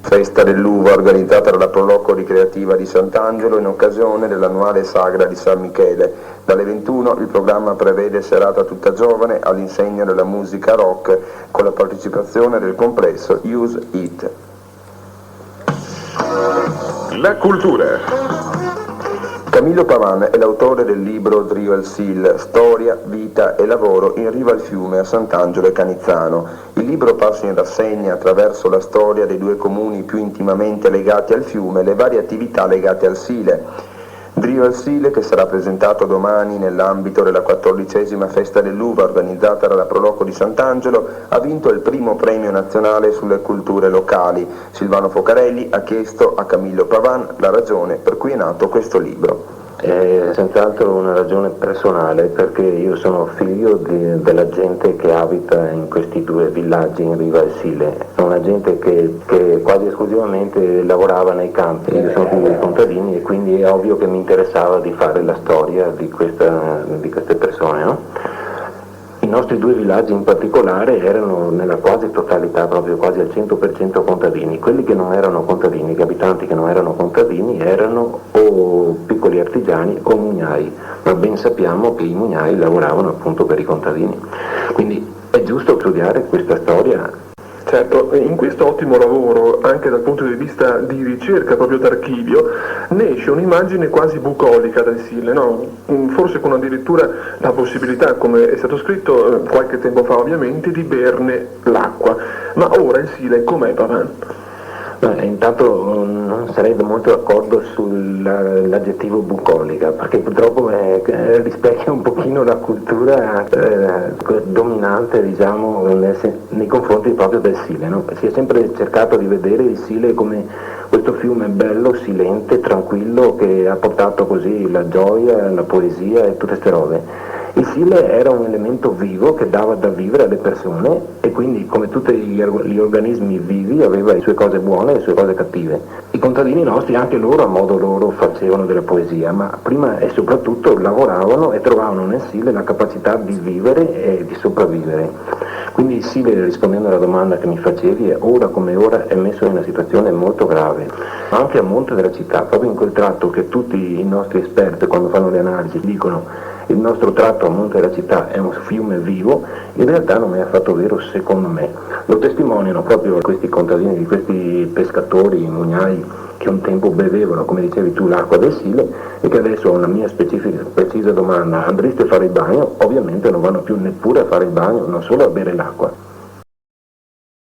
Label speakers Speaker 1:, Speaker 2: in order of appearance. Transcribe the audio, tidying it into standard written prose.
Speaker 1: Festa dell'uva organizzata dalla Proloco Ricreativa di Sant'Angelo in occasione dell'annuale sagra di San Michele. Dalle 21 il programma prevede serata tutta giovane all'insegna della musica rock con la partecipazione del complesso Use It.
Speaker 2: La cultura.
Speaker 1: Camillo Pavan è l'autore del libro Drio al Sil, Storia, vita e lavoro in riva al fiume a Sant'Angelo e Canizzano. Il libro passa in rassegna attraverso la storia dei due comuni più intimamente legati al fiume e le varie attività legate al Sile. Drio al Sile, che sarà presentato domani nell'ambito della 14ª Festa dell'Uva organizzata dalla Proloco di Sant'Angelo, ha vinto il primo premio nazionale sulle culture locali. Silvano Focarelli ha chiesto a Camillo Pavan la ragione per cui è nato questo libro.
Speaker 3: È senz'altro una ragione personale, perché io sono figlio della gente che abita in questi due villaggi in riva al Sile. È una gente che quasi esclusivamente lavorava nei campi. Io sono figlio di contadini e quindi è ovvio che mi interessava di fare la storia di queste persone, no? I nostri due villaggi in particolare erano nella quasi totalità, proprio quasi al 100% contadini. Quelli che non erano contadini, gli abitanti che non erano contadini, erano o piccoli artigiani o mugnai, ma ben sappiamo che i mugnai lavoravano appunto per i contadini. Quindi è giusto studiare questa storia.
Speaker 4: Certo, in questo ottimo lavoro, anche dal punto di vista di ricerca proprio d'archivio, ne esce un'immagine quasi bucolica del Sile, no? Forse con addirittura la possibilità, come è stato scritto qualche tempo fa ovviamente, di berne l'acqua. Ma ora il Sile com'è, Pavan?
Speaker 3: Intanto non sarei molto d'accordo sull'aggettivo bucolica, perché purtroppo rispecchia un pochino la cultura dominante, diciamo, nei confronti proprio del Sile, no? Si è sempre cercato di vedere il Sile come questo fiume bello, silente, tranquillo, che ha portato così la gioia, la poesia e tutte queste robe. Il Sile era un elemento vivo che dava da vivere alle persone e quindi, come tutti gli organismi vivi, aveva le sue cose buone e le sue cose cattive. I contadini nostri, anche loro a modo loro, facevano della poesia, ma prima e soprattutto lavoravano e trovavano nel Sile la capacità di vivere e di sopravvivere. Quindi il Sile, rispondendo alla domanda che mi facevi, ora come ora è messo in una situazione molto grave, anche a monte della città, proprio in quel tratto che tutti i nostri esperti, quando fanno le analisi, dicono il nostro tratto a monte della città è un fiume vivo, in realtà non è affatto vero secondo me. Lo testimoniano proprio questi contadini, questi pescatori, mugnai, che un tempo bevevano, come dicevi tu, l'acqua del Sile e che adesso a una mia specifica, precisa domanda, andreste a fare il bagno? Ovviamente non vanno più neppure a fare il bagno, non solo a bere l'acqua.